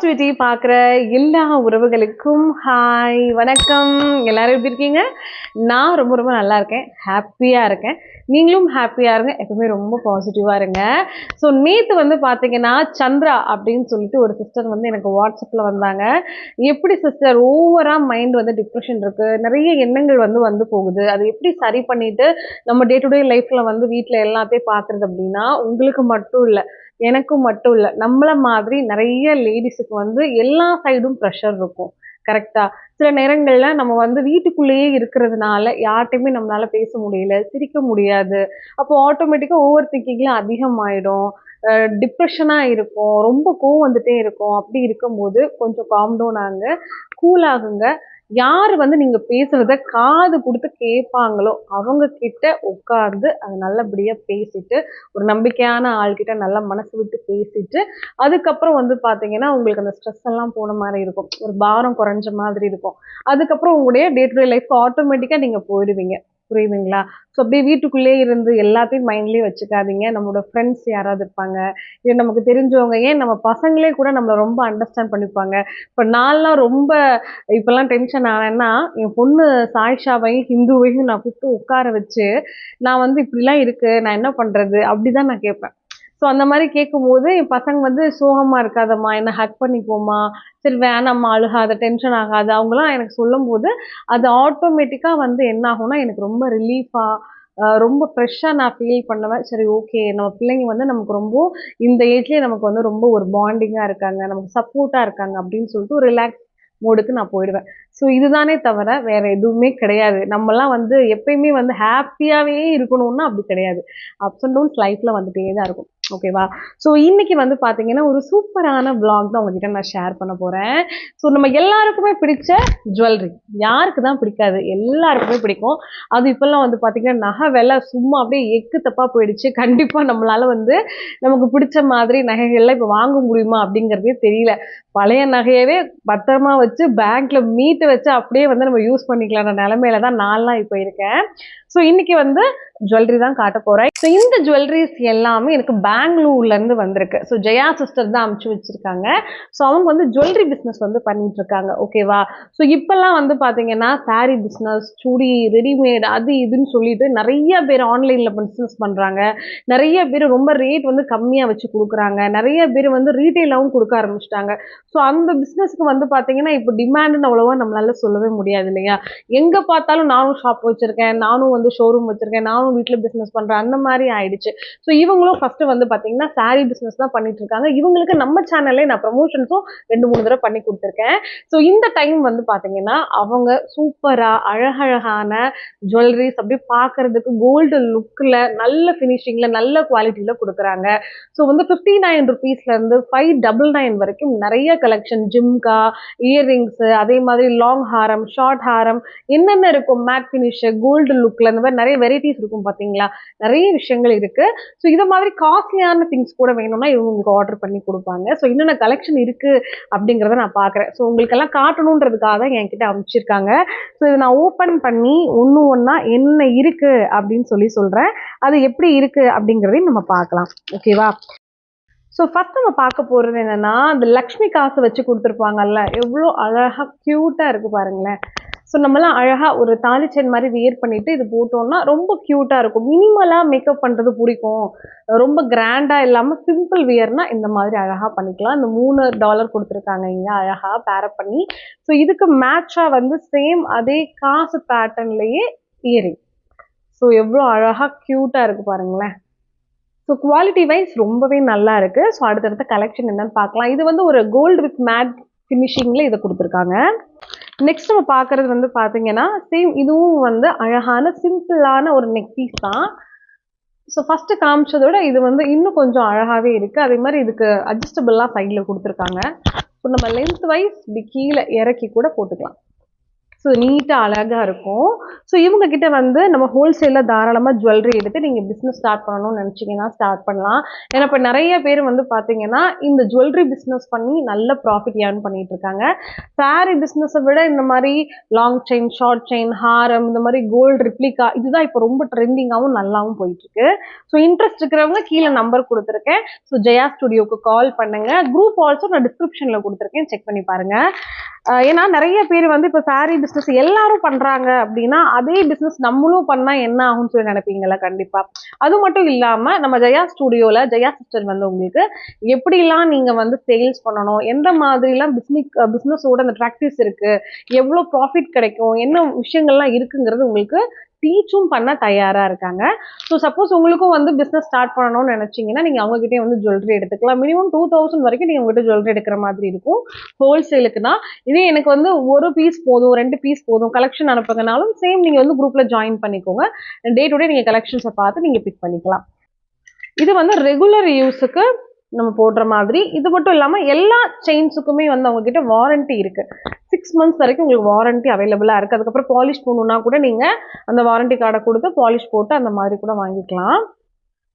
Positivity பார்க்குற எல்லா உறவுகளுக்கும் ஹாய் வணக்கம். எல்லாரும் எப்படி இருக்கீங்க? நான் ரொம்ப ரொம்ப நல்லா இருக்கேன், ஹாப்பியாக இருக்கேன். நீங்களும் ஹாப்பியாக இருங்க, எப்பவுமே ரொம்ப பாசிட்டிவாக இருங்க. ஸோ நேற்று வந்து பார்த்தீங்கன்னா சந்திரா அப்படின்னு சொல்லிட்டு ஒரு சிஸ்டர் வந்து எனக்கு வாட்ஸ்அப்பில் வந்தாங்க. எப்படி சிஸ்டர் ஓவராக மைண்ட் வந்து டிப்ரெஷன் இருக்குது, நிறைய எண்ணங்கள் வந்து போகுது, அது எப்படி சரி பண்ணிட்டு நம்ம டே டு டே லைஃப்பில் வந்து வீட்டில் எல்லாத்தையும் பார்க்குறது அப்படின்னா உங்களுக்கு மட்டும் இல்லை, எனக்கும் மட்டும் இல்லை, நம்மள மாதிரி நிறைய லேடிஸுக்கு வந்து எல்லா சைடும் ப்ரெஷர் இருக்கும். கரெக்டா? சில நேரங்கள்ல நம்ம வந்து வீட்டுக்குள்ளேயே இருக்கிறதுனால யார்கிட்டயுமே நம்மளால பேச முடியல, சிரிக்க முடியாது. அப்போ ஆட்டோமேட்டிக்கா ஓவர் திங்கிங்ல அதிகமாயிடும். டிப்ரெஷனா இருக்கும், ரொம்ப கோவம் வந்துட்டே இருக்கும். அப்படி இருக்கும்போது கொஞ்சம் காம் டவுன் ஆகுங்க, கூல் ஆகுங்க. யார் வந்து நீங்க பேசுறத காது கொடுத்து கேட்பாங்களோ அவங்க கிட்ட உட்கார்ந்து அதை நல்லபடியா பேசிட்டு, ஒரு நம்பிக்கையான ஆள்கிட்ட நல்லா மனசு விட்டு பேசிட்டு, அதுக்கப்புறம் வந்து பார்த்தீங்கன்னா, உங்களுக்கு அந்த ஸ்ட்ரெஸ் எல்லாம் போன மாரி இருக்கும். ஒரு பாரம் குறைஞ்ச மாதிரி இருக்கும். அதுக்கப்புறம் உங்களுடைய டே டு டே லைஃப்க்கு ஆட்டோமேட்டிக்கா நீங்க போயிடுவீங்க. புரியுதுங்களா? ஸோ அப்படியே வீட்டுக்குள்ளேயே இருந்து எல்லாத்தையும் மைண்ட்லயே வச்சுக்காதீங்க. நம்மளோட ஃப்ரெண்ட்ஸ் யாராவது இருப்பாங்க, இல்ல நமக்கு தெரிஞ்சவங்க, ஏன் நம்ம பசங்களே கூட நம்மள ரொம்ப அண்டர்ஸ்டாண்ட் பண்ணிப்பாங்க. இப்ப நான்லாம் ரொம்ப இப்பலாம் டென்ஷன் ஆனேன்னா, என் பொண்ணு சாயிஷாவையும், ஹிந்துவையும் நான் கூப்பிட்டு உட்கார வச்சு, நான் வந்து இப்படிலாம் இருக்கு, நான் என்ன பண்றது? அப்படிதான் நான் கேட்பேன். ஸோ அந்த மாரி கேட்கும்போது, என் பசங்க வந்து சோகமா இருக்காதம்மா, என்ன ஹக் பண்ணிக்கோமா, சரி வேணாம்மா, அழுகாத, டென்ஷன் ஆகாத, அவங்கலாம் எனக்கு சொல்லும்போது, அது ஆட்டோமேட்டிக்கா வந்து என்ன ஆகும்னா, எனக்கு ரொம்ப ரிலீஃபா, ரொம்ப ஃப்ரெஷ்ஷா நான் ஃபீல் பண்ணுவேன். சரி ஓகே, நம்ம பிள்ளைங்க வந்து நமக்கு ரொம்ப இந்த ஏஜ்லயே நமக்கு வந்து ரொம்ப ஒரு பாண்டிங்கா இருக்காங்க, நமக்கு சப்போர்ட்டா இருக்காங்க அப்படின்னு சொல்லிட்டு ஒரு ரிலாக்ஸ் மோடுக்கு நான் போயிடுவேன். ஸோ இதுதானே தவிர வேற எதுவுமே கிடையாது. நம்மலாம் வந்து எப்பயுமே வந்து ஹாப்பியாவே இருக்கணும்னா அப்படி கிடையாது. அப்ஸ் அண்ட் டவுன்ஸ் லைஃப்ல வந்துட்டே தான் இருக்கும். ஓகேவா? ஸோ இன்னைக்கு வந்து பார்த்தீங்கன்னா, ஒரு சூப்பரான விளாக் தான் உங்ககிட்ட நான் ஷேர் பண்ண போறேன். ஸோ நம்ம எல்லாருக்குமே பிடிச்ச ஜுவல்லரி. யாருக்கு தான் பிடிக்காது? எல்லாருக்குமே பிடிக்கும். அது இப்பல்லாம் வந்து பார்த்தீங்கன்னா, நகை விலை சும்மா அப்படியே எக்கு தப்பா போயிடுச்சு. கண்டிப்பா நம்மளால வந்து நமக்கு பிடிச்ச மாதிரி நகைகள்லாம் இப்ப வாங்க முடியுமா? அப்படிங்கிறதே தெரியல. பழைய நகையவே பத்திரமா வச்சு பேங்க்ல மீட்டு வச்சு அப்படியே வந்து நம்ம யூஸ் பண்ணிக்கலாம்ன்ற நிலைமையில தான் நான்லாம் இப்போ இருக்கேன். ஸோ இன்னைக்கு வந்து ஜுவல்லரி தான் காட்ட போறேன். ஸோ இந்த ஜுவல்லரிஸ் எல்லாமே எனக்கு பெங்களூர்ல இருந்து வந்திருக்கு. ஸோ ஜெயா சிஸ்டர் தான் அனுப்பிச்சு வச்சிருக்காங்க. ஸோ அவங்க வந்து ஜுவல்லரி பிஸ்னஸ் வந்து பண்ணிட்டு இருக்காங்க. ஓகேவா? ஸோ இப்பெல்லாம் வந்து பாத்தீங்கன்னா சாரி பிஸ்னஸ், சுடி, ரெடிமேட், அது இதுன்னு சொல்லிட்டு நிறைய பேர் ஆன்லைன்ல பிஸ்னஸ் பண்றாங்க. நிறைய பேர் ரொம்ப ரேட் வந்து கம்மியா வச்சு கொடுக்குறாங்க. நிறைய பேர் வந்து ரீட்டைலாவும் கொடுக்க ஆரம்பிச்சிட்டாங்க. ஸோ அந்த பிஸ்னஸ்க்கு வந்து பாத்தீங்கன்னா இப்போ டிமாண்டுன்னு அவ்வளவா நம்மளால சொல்லவே முடியாது இல்லையா? எங்க பார்த்தாலும் நானும் ஷாப் வச்சிருக்கேன், நானும் வந்து ஷோரூம் வச்சிருக்கேன், நானும் வீட்டுல பிசினஸ் பண்றேன், அந்த மாதிரி ஆயிடுச்சு. ஸோ இவங்களும் ஃபர்ஸ்ட் வந்து பாத்தீங்கன்னா சாரி பிசினஸ் தான் பண்ணிட்டு இருக்காங்க. இவங்களுக்கு நம்ம சேனல்லே நான் ப்ரமோஷன்ஸும் 2-3 தடவை பண்ணி கொடுத்துருக்கேன். ஸோ இந்த டைம் வந்து பாத்தீங்கன்னா அவங்க சூப்பரா அழகழகான ஜுவல்லரிஸ் அப்படியே பார்க்கறதுக்கு கோல்டு லுக்ல, நல்ல ஃபினிஷிங்ல, நல்ல குவாலிட்டியில கொடுக்குறாங்க. ஸோ வந்து 59 ருபீஸ்ல இருந்து 599 வரைக்கும் நிறைய கலெக்ஷன், ஜிம்கா, இயர்ரிங்ஸ், அதே மாதிரி லாங் ஹாரம், ஷார்ட் ஹாரம், என்னென்ன இருக்கும், மேட் ஃபினிஷ், கோல்டு லுக்ல, இந்த மாதிரி நிறைய வெரைட்டிஸ் இருக்கும் பாத்தீங்களா? நிறைய விஷயங்கள் இருக்கு. ஸோ இத மாதிரி காஸ்ட்லியான திங்ஸ் கூட வேணும்னா இவங்க உங்களுக்கு ஆர்டர் பண்ணி கொடுப்பாங்க. ஸோ என்னென்ன கலெக்ஷன் இருக்கு அப்படிங்கிறத நான் பாக்குறேன். ஸோ உங்களுக்கு எல்லாம் காட்டணுன்றதுக்காக தான் என்கிட்ட அமைச்சிருக்காங்க. ஸோ இதை நான் ஓபன் பண்ணி ஒண்ணு ஒண்ணா என்ன இருக்கு அப்படின்னு சொல்றேன். அது எப்படி இருக்கு அப்படிங்கிறதையும் நம்ம பார்க்கலாம். ஓகேவா? ஸோ ஃபர்ஸ்ட் நம்ம பார்க்க போறது என்னன்னா, அந்த லக்ஷ்மி காசு வச்சு கொடுத்துருப்பாங்கல்ல, எவ்வளோ அழகா கியூட்டா இருக்கு பாருங்களேன். ஸோ நம்மலாம் அழகா ஒரு தாலி செயின் மாதிரி வியர் பண்ணிட்டு இது போட்டோம்னா ரொம்ப கியூட்டா இருக்கும். மினிமலா மேக்கப் பண்றது பிடிக்கும், ரொம்ப கிராண்டா இல்லாம சிம்பிள் வியர்னா இந்த மாதிரி அழகா பண்ணிக்கலாம். இந்த $3 கொடுத்துருக்காங்க இங்க அழகா பேரப் பண்ணி. ஸோ இதுக்கு மேட்சா வந்து சேம் அதே காசு பேட்டர்ன்லயே இயரிங். ஸோ எவ்வளோ அழகா கியூட்டா இருக்கு பாருங்களேன். ஸோ குவாலிட்டி வைஸ் ரொம்பவே நல்லா இருக்கு. ஸோ அடுத்தடுத்த கலெக்ஷன் என்னன்னு பார்க்கலாம். இது வந்து ஒரு கோல்டு வித் மேட் ஃபினிஷிங்ல இதை கொடுத்துருக்காங்க. நெக்ஸ்ட் நம்ம பார்க்கறது வந்து பார்த்தீங்கன்னா சேம் இதுவும் வந்து அழகான சிம்பிளான ஒரு நெக் பீஸ் தான். ஸோ ஃபர்ஸ்ட் காமிச்சதோட இது வந்து இன்னும் கொஞ்சம் அழகாவே இருக்கு. அதே மாதிரி இதுக்கு அட்ஜஸ்டபிள்லாம் சைடில் கொடுத்துருக்காங்க. ஸோ நம்ம லென்த் வைஸ் இப்படி கீழே இறக்கி கூட போட்டுக்கலாம். ஸோ நீட்டாக அழகாக இருக்கும். ஸோ இவங்க கிட்ட வந்து நம்ம ஹோல்சேலில் தாராளமாக ஜுவல்லரி எடுத்து நீங்கள் பிஸ்னஸ் ஸ்டார்ட் பண்ணணும்னு நினச்சிங்கன்னா ஸ்டார்ட் பண்ணலாம். ஏன்னா இப்போ நிறைய பேர் வந்து பார்த்தீங்கன்னா இந்த ஜுவல்லரி பிஸ்னஸ் பண்ணி நல்ல ப்ராஃபிட் ஏர்ன் பண்ணிட்டு இருக்காங்க. சாரி பிஸ்னஸை விட இந்த மாதிரி லாங் செயின், ஷார்ட் செயின், ஹாரம், இந்த மாதிரி கோல்டு ரிப்ளிகா இதுதான் இப்போ ரொம்ப ட்ரெண்டிங்காகவும் நல்லாவும் போயிட்டு இருக்கு. ஸோ இன்ட்ரெஸ்ட் இருக்கிறவங்க கீழே நம்பர் கொடுத்துருக்கேன். ஸோ ஜெயா ஸ்டுடியோக்கு கால் பண்ணுங்க. குரூப் ஆல்சோ நான் டிஸ்கிரிப்ஷனில் கொடுத்துருக்கேன், செக் பண்ணி பாருங்க. ஏன்னா நிறைய பேர் வந்து இப்போ சாரி பிஸ்னஸ் எல்லாரும் பண்றாங்க அப்படின்னா அதே பிஸ்னஸ் நம்மளும் பண்ணா என்ன ஆகும்னு சொல்லி நினைப்பீங்களா? கண்டிப்பா. அது மட்டும் இல்லாம நம்ம ஜெயா ஸ்டுடியோல ஜெயா சிஸ்டர் வந்து உங்களுக்கு எப்படிலாம் நீங்க வந்து சேல்ஸ் பண்ணணும், எந்த மாதிரிலாம் பிஸ்னஸோட அந்த ப்ராக்டிஸ் இருக்கு, எவ்வளோ ப்ராஃபிட் கிடைக்கும், என்ன விஷயங்கள்லாம் இருக்குங்கிறது உங்களுக்கு டீச்சும் பண்ண தயாரா இருக்காங்க. ஸோ சப்போஸ் உங்களுக்கும் வந்து பிஸ்னஸ் ஸ்டார்ட் பண்ணணும்னு நினைச்சீங்கன்னா நீங்க அவங்க கிட்டே வந்து ஜுவல்லரி எடுத்துக்கலாம். மினிமம் 2000 வரைக்கும் நீங்க உங்ககிட்ட ஜுவல்லரி எடுக்கிற மாதிரி இருக்கும் ஹோல்சேலுக்குன்னா. இதே எனக்கு வந்து ஒரு பீஸ் போதும், 2 பீஸ் போதும், கலெக்ஷன் அனுப்புங்கனாலும் சேம் நீங்க வந்து குரூப்ல ஜாயின் பண்ணிக்கோங்க. டே டு டே நீங்க கலெக்ஷன்ஸை பார்த்து நீங்க பிக் பண்ணிக்கலாம். இது வந்து ரெகுலர் யூஸுக்கு நம்ம போடுற மாதிரி. இது மட்டும் இல்லாமல் எல்லா செயின்ஸுக்குமே வந்து அவங்க கிட்ட வாரண்டி இருக்கு. 6 months வரைக்கும் உங்களுக்கு வாரண்டி அவைலபிளாக இருக்குது. அதுக்கப்புறம் பாலிஷ் போடணுன்னா கூட நீங்கள் அந்த வாரண்டி கார்டை கொடுத்து பாலிஷ் போட்டு அந்த மாதிரி கூட வாங்கிக்கலாம்.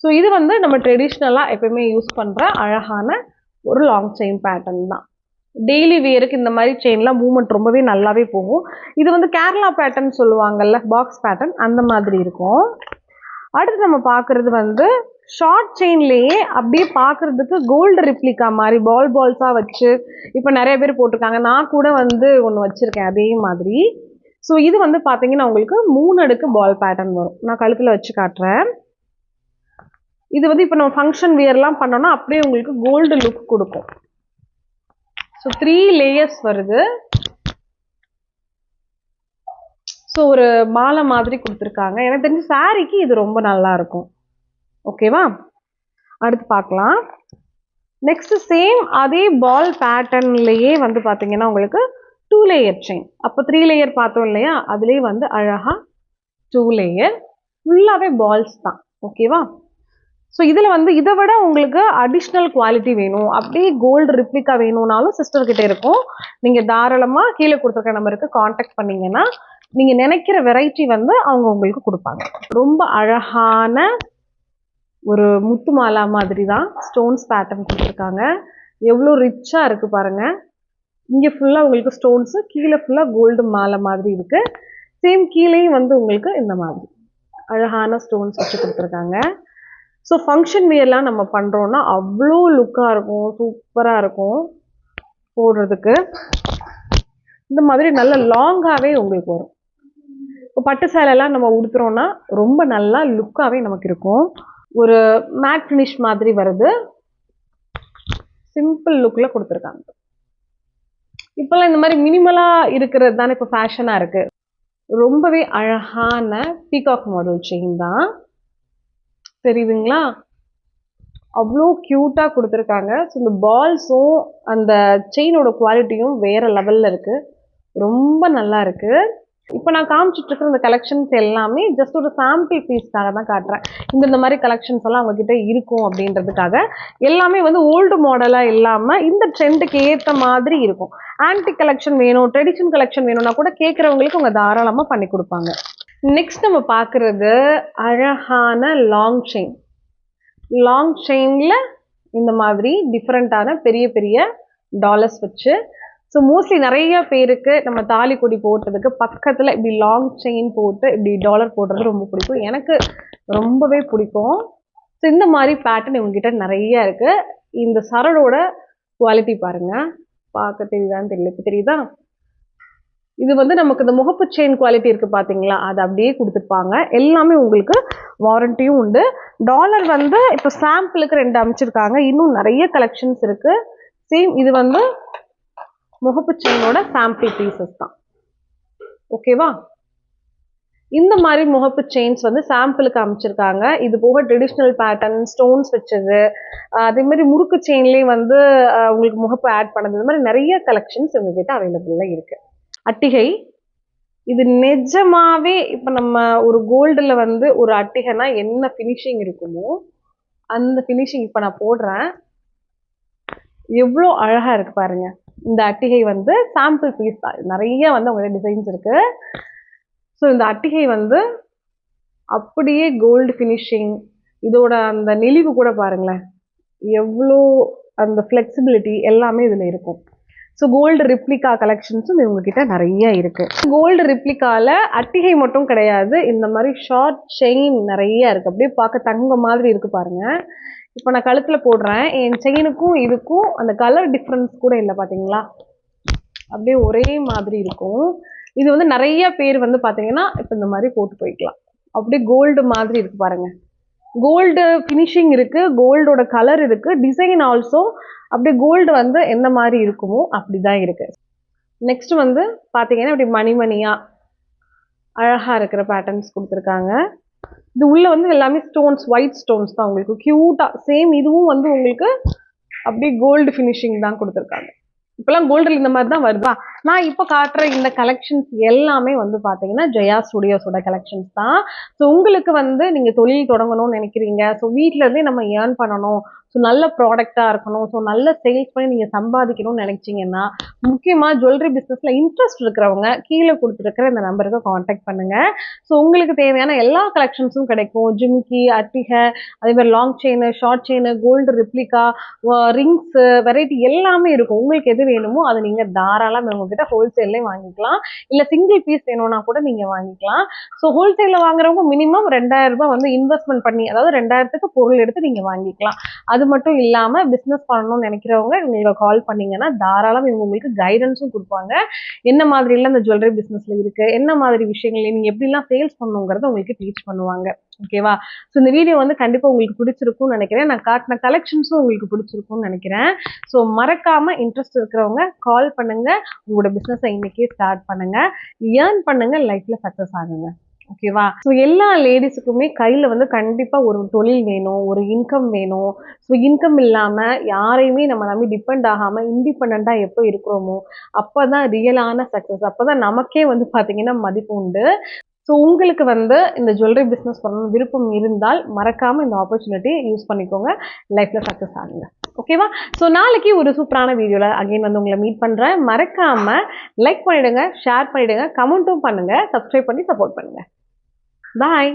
ஸோ இது வந்து நம்ம ட்ரெடிஷ்னலாக எப்பயுமே யூஸ் பண்ணுற அழகான ஒரு லாங் செயின் பேட்டர்ன் தான். டெய்லி வியருக்கு இந்த மாதிரி செயின்லாம் மூவ்மெண்ட் ரொம்பவே நல்லாவே போகும். இது வந்து கேரளா பேட்டர்ன் சொல்லுவாங்கல்ல, பாக்ஸ் பேட்டர்ன், அந்த மாதிரி இருக்கும். அடுத்து நம்ம பார்க்குறது வந்து ஷார்ட் செயின்லேயே அப்படியே பார்க்குறதுக்கு கோல்டு ரிப்ளிகா மாதிரி பால்ஸாக வச்சு இப்போ நிறைய பேர் போட்டிருக்காங்க. நான் கூட வந்து ஒன்று வச்சுருக்கேன் அதே மாதிரி. ஸோ இது வந்து பார்த்தீங்கன்னா உங்களுக்கு 3 அடுக்கு பால் பேட்டர்ன் வரும். நான் கழுத்தில் வச்சு காட்டுறேன். இது வந்து இப்போ நம்ம ஃபங்க்ஷன் வியர்லாம் பண்ணோம்னா அப்படியே உங்களுக்கு கோல்டு லுக் கொடுக்கும். ஸோ 3 layers வருது. ஸோ ஒரு மாலை மாதிரி கொடுத்துருக்காங்க. எனக்கு தெரிஞ்ச சாரிக்கு இது ரொம்ப நல்லா இருக்கும். ஓகேவா? அடுத்து பார்க்கலாம். நெக்ஸ்ட் சேம் அதே பால் பேட்டர்ன்லேயே வந்து பார்த்தீங்கன்னா உங்களுக்கு 2 layer செயின். அப்போ 3 layer பார்த்தோம் இல்லையா, அதுலேயே வந்து அழகாக 2 layer ஃபுல்லாகவே பால்ஸ் தான். ஓகேவா? ஸோ இதில் வந்து இதை விட உங்களுக்கு அடிஷ்னல் குவாலிட்டி வேணும், அப்படியே கோல்டு ரிப்ளிகா வேணும்னாலும் சிஸ்டர்கிட்ட இருக்கும். நீங்கள் தாராளமாக கீழே கொடுத்துருக்க நம்பருக்கு காண்டாக்ட் பண்ணிங்கன்னா நீங்கள் நினைக்கிற வெரைட்டி வந்து அவங்க உங்களுக்கு கொடுப்பாங்க. ரொம்ப அழகான ஒரு முத்து மாலா மாதிரி தான் ஸ்டோன்ஸ் பேட்டர்ன் கொடுத்துருக்காங்க. எவ்வளோ ரிச்சாக இருக்குது பாருங்கள். இங்கே ஃபுல்லாக உங்களுக்கு ஸ்டோன்ஸு, கீழே ஃபுல்லாக கோல்டு மாலை மாதிரி இருக்குது. சேம் கீழேயும் வந்து உங்களுக்கு இந்த மாதிரி அழகான ஸ்டோன்ஸ் வச்சு கொடுத்துருக்காங்க. ஸோ ஃபங்க்ஷன் வியர்லாம் நம்ம பண்ணுறோன்னா அவ்வளோ லுக்காக இருக்கும், சூப்பராக இருக்கும் போடுறதுக்கு. இந்த மாதிரி நல்ல லாங்காகவே உங்களுக்கு வரும். இப்போ பட்டு சேலைலாம் நம்ம உடுத்துறோன்னா ரொம்ப நல்லா லுக்காகவே நமக்கு இருக்கும். ஒரு மேட் ஃபினிஷ் மாதிரி வருது. சிம்பிள் லுக்கில் கொடுத்துருக்காங்க. இப்போல்லாம் இந்த மாதிரி மினிமலாக இருக்கிறது தானே இப்போ ஃபேஷனாக இருக்குது. ரொம்பவே அழகான பீகாக் மாடல் செயின் தான். தெரியுதுங்களா? அவ்வளோ க்யூட்டாக கொடுத்துருக்காங்க. ஸோ இந்த பால்ஸும் அந்த செயினோட குவாலிட்டியும் வேறு லெவலில் இருக்குது. ரொம்ப நல்லா இருக்குது. இப்போ நான் காமிச்சிட்ருக்கிற இந்த கலெக்ஷன்ஸ் எல்லாமே ஜஸ்ட் ஒரு சாம்பிள் பீஸ்க்காக தான் காட்டுறேன். இந்த மாதிரி கலெக்ஷன்ஸ் எல்லாம் அவங்கக்கிட்ட இருக்கும் அப்படின்றதுக்காக. எல்லாமே வந்து ஓல்டு மாடலாக இல்லாமல் இந்த ட்ரெண்டுக்கு ஏற்ற மாதிரி இருக்கும். ஆன்டிக் கலெக்ஷன் வேணும், ட்ரெடிஷன் கலெக்ஷன் வேணும்னா கூட கேட்குறவங்களுக்கு அவங்க தாராளமாக பண்ணி கொடுப்பாங்க. நெக்ஸ்ட் நம்ம பார்க்குறது அழகான லாங் செயின். லாங் செயினில் இந்த மாதிரி டிஃப்ரெண்ட்டான பெரிய பெரிய டாலர்ஸ் வச்சு. ஸோ மோஸ்ட்லி நிறைய பேருக்கு நம்ம தாலி கொடி போட்டதுக்கு பக்கத்தில் இப்படி லாங் செயின் போட்டு இப்படி டாலர் போடுறது ரொம்ப பிடிக்கும். எனக்கு ரொம்பவே பிடிக்கும். ஸோ இந்த மாதிரி பேட்டர்ன் இவங்ககிட்ட நிறைய இருக்குது. இந்த சரடோட குவாலிட்டி பாருங்கள். பார்க்க தெரியுதான்னு தெரியல. இப்போ தெரியுதா? இது வந்து நமக்கு இந்த முகப்பு செயின் குவாலிட்டி இருக்குது பார்த்தீங்களா, அது அப்படியே கொடுத்துருப்பாங்க. எல்லாமே உங்களுக்கு வாரண்டியும் உண்டு. டாலர் வந்து இப்போ சாம்பிளுக்கு 2 அமைச்சிருக்காங்க. இன்னும் நிறைய கலெக்ஷன்ஸ் இருக்குது. சேம் இது வந்து முகப்பு செயினோட சாம்பிள் பீசஸ் தான். ஓகேவா? இந்த மாதிரி முகப்பு செயின்ஸ் வந்து சாம்பிளுக்கு அமைச்சிருக்காங்க. இது போக ட்ரெடிஷ்னல் பேட்டர்ன், ஸ்டோன்ஸ் வச்சது, அதே மாதிரி முறுக்கு செயின்லேயே வந்து உங்களுக்கு முகப்பு ஆட் பண்ணது, இந்த மாதிரி நிறைய கலெக்ஷன்ஸ் உங்ககிட்ட அவைலபிளாக இருக்குது. அட்டிகை இது நிஜமாவே இப்போ நம்ம ஒரு கோல்டில் வந்து ஒரு அட்டிகைனா என்ன ஃபினிஷிங் இருக்குமோ அந்த ஃபினிஷிங் இப்போ நான் போடுறேன். எவ்வளோ அழகாக இருக்குது பாருங்க. இந்த அட்டிகை வந்து சாம்பிள் பீஸ் தான், நிறைய வந்து உங்களோட டிசைன்ஸ் இருக்குது. ஸோ இந்த அட்டிகை வந்து அப்படியே கோல்டு ஃபினிஷிங், இதோட அந்த நெளிவு கூட பாருங்களேன், எவ்வளோ அந்த ஃப்ளெக்சிபிலிட்டி எல்லாமே இதில் இருக்கும். ஸோ கோல்டு ரிப்ளிகா கலெக்ஷன்ஸும் இவங்ககிட்ட நிறைய இருக்குது. கோல்டு ரிப்ளிகாவில் அட்டிகை மட்டும் கிடையாது, இந்த மாதிரி ஷார்ட் செயின் நிறைய இருக்குது. அப்படியே பார்க்க தங்க மாதிரி இருக்குது பாருங்கள். இப்போ நான் கழுத்தில் போடுறேன், என் செயினுக்கும் இதுக்கும் அந்த கலர் டிஃப்ரென்ஸ் கூட இல்லை பார்த்தீங்களா, அப்படியே ஒரே மாதிரி இருக்கும். இது வந்து நிறைய பேர் வந்து பார்த்தீங்கன்னா இப்போ இந்த மாதிரி போட்டு போய்க்கலாம். அப்படியே கோல்டு மாதிரி இருக்குது பாருங்கள். கோல்டு ஃபினிஷிங் இருக்குது, கோல்டோட கலர் இருக்குது, டிசைன் ஆல்சோ அப்படியே கோல்டு வந்து எந்த மாதிரி இருக்குமோ அப்படி தான் இருக்குது. நெக்ஸ்ட் வந்து பார்த்தீங்கன்னா இப்படி மணிமணியாக அழகாக இருக்கிற பேட்டர்ன்ஸ் கொடுத்துருக்காங்க. இது உள்ளே வந்து எல்லாமே ஸ்டோன்ஸ், ஒயிட் ஸ்டோன்ஸ் தான் உங்களுக்கு க்யூட்டாக. சேம் இதுவும் வந்து உங்களுக்கு அப்படியே கோல்டு ஃபினிஷிங் தான் கொடுத்துருக்காங்க. இப்போலாம் கோல்டில் இந்த மாதிரி தான் வருதா. நான் இப்போ காட்டுற இந்த கலெக்ஷன்ஸ் எல்லாமே வந்து பார்த்தீங்கன்னா ஜெயா ஸ்டுடியோஸோட கலெக்ஷன்ஸ் தான். ஸோ உங்களுக்கு வந்து நீங்கள் தொழில் தொடங்கணும்னு நினைக்கிறீங்க, ஸோ வீட்டிலேருந்தே நம்ம ஏர்ன் பண்ணணும், ஸோ நல்ல ப்ராடக்டாக இருக்கணும், ஸோ நல்ல சேல்ஸ் பண்ணி நீங்கள் சம்பாதிக்கணும்னு நினைச்சிங்கன்னா, முக்கியமாக ஜுவல்லரி பிஸ்னஸில் இன்ட்ரெஸ்ட் இருக்கிறவங்க கீழே கொடுத்துருக்கிற இந்த நம்பருக்கு காண்டாக்ட் பண்ணுங்கள். ஸோ உங்களுக்கு தேவையான எல்லா கலெக்ஷன்ஸும் கிடைக்கும். ஜிமிக்கி, அட்டிகை, அதேமாதிரி long chain, short chain, gold replica, rings, variety எல்லாமே இருக்கும். உங்களுக்கு எது வேணுமோ அதை நீங்கள் தாராளமாக உங்ககிட்ட ஹோல்சேல்லே வாங்கிக்கலாம். இல்லை சிங்கிள் பீஸ் வேணும்னா கூட நீங்கள் வாங்கிக்கலாம். ஸோ ஹோல்சேலில் வாங்குறவங்க மினிமம் 2000 ரூபாய் வந்து இன்வெஸ்ட்மெண்ட் பண்ணி, அதாவது 2000க்கு பொருள் எடுத்து நீங்கள் வாங்கிக்கலாம். அது மட்டும் இல்லாமல் பிஸ்னஸ் பண்ணணும்னு நினைக்கிறவங்க இவங்களை கால் பண்ணிங்கன்னா தாராளம் இவங்க உங்களுக்கு கைடன்ஸும் கொடுப்பாங்க. என்ன மாதிரிலாம் இந்த ஜுவல்லரி பிஸ்னஸில் இருக்குது, என்ன மாதிரி விஷயங்கள் நீங்கள் எப்படிலாம் சேல்ஸ் பண்ணணுங்கிறத உங்களுக்கு டீச் பண்ணுவாங்க. ஓகேவா. ஸோ இந்த வீடியோ வந்து கண்டிப்பாக உங்களுக்கு பிடிச்சிருக்கும்னு நினைக்கிறேன். நான் காட்டின கலெக்ஷன்ஸும் உங்களுக்கு பிடிச்சிருக்கும்னு நினைக்கிறேன். ஸோ மறக்காமல் இன்ட்ரெஸ்ட் இருக்கிறவங்க கால் பண்ணுங்கள், உங்களோட பிஸ்னஸை இன்றைக்கே ஸ்டார்ட் பண்ணுங்கள், ஏர்ன் பண்ணுங்கள், லைஃப்பில் சக்ஸஸ் ஆகுங்க. ஓகேவா. ஸோ எல்லா லேடிஸுக்குமே கையில் வந்து கண்டிப்பாக ஒரு தொழில் வேணும், ஒரு இன்கம் வேணும். ஸோ இன்கம் இல்லாமல் யாரையுமே நம்ம நம்பி டிபெண்ட் ஆகாமல் இண்டிபெண்ட்டாக எப்போ இருக்கிறோமோ அப்போ தான் ரியலான சக்ஸஸ், அப்போ தான் நமக்கே வந்து பார்த்தீங்கன்னா மதிப்பு உண்டு. ஸோ உங்களுக்கு வந்து இந்த ஜுவல்லரி பிஸ்னஸ் பண்ணணும் விருப்பம் இருந்தால் மறக்காமல் இந்த ஆப்பர்ச்சுனிட்டி யூஸ் பண்ணிக்கோங்க, லைஃப்பில் சக்ஸஸ் ஆகுங்க. ஓகேவா. ஸோ நாளைக்கு ஒரு சூப்பரான வீடியோவில் அகைன் வந்து உங்களை மீட் பண்ணுறேன். மறக்காமல் லைக் பண்ணிவிடுங்க, ஷேர் பண்ணிவிடுங்க, கமெண்ட்டும் பண்ணுங்கள், சப்ஸ்கிரைப் பண்ணி சப்போர்ட் பண்ணுங்கள். பாய்.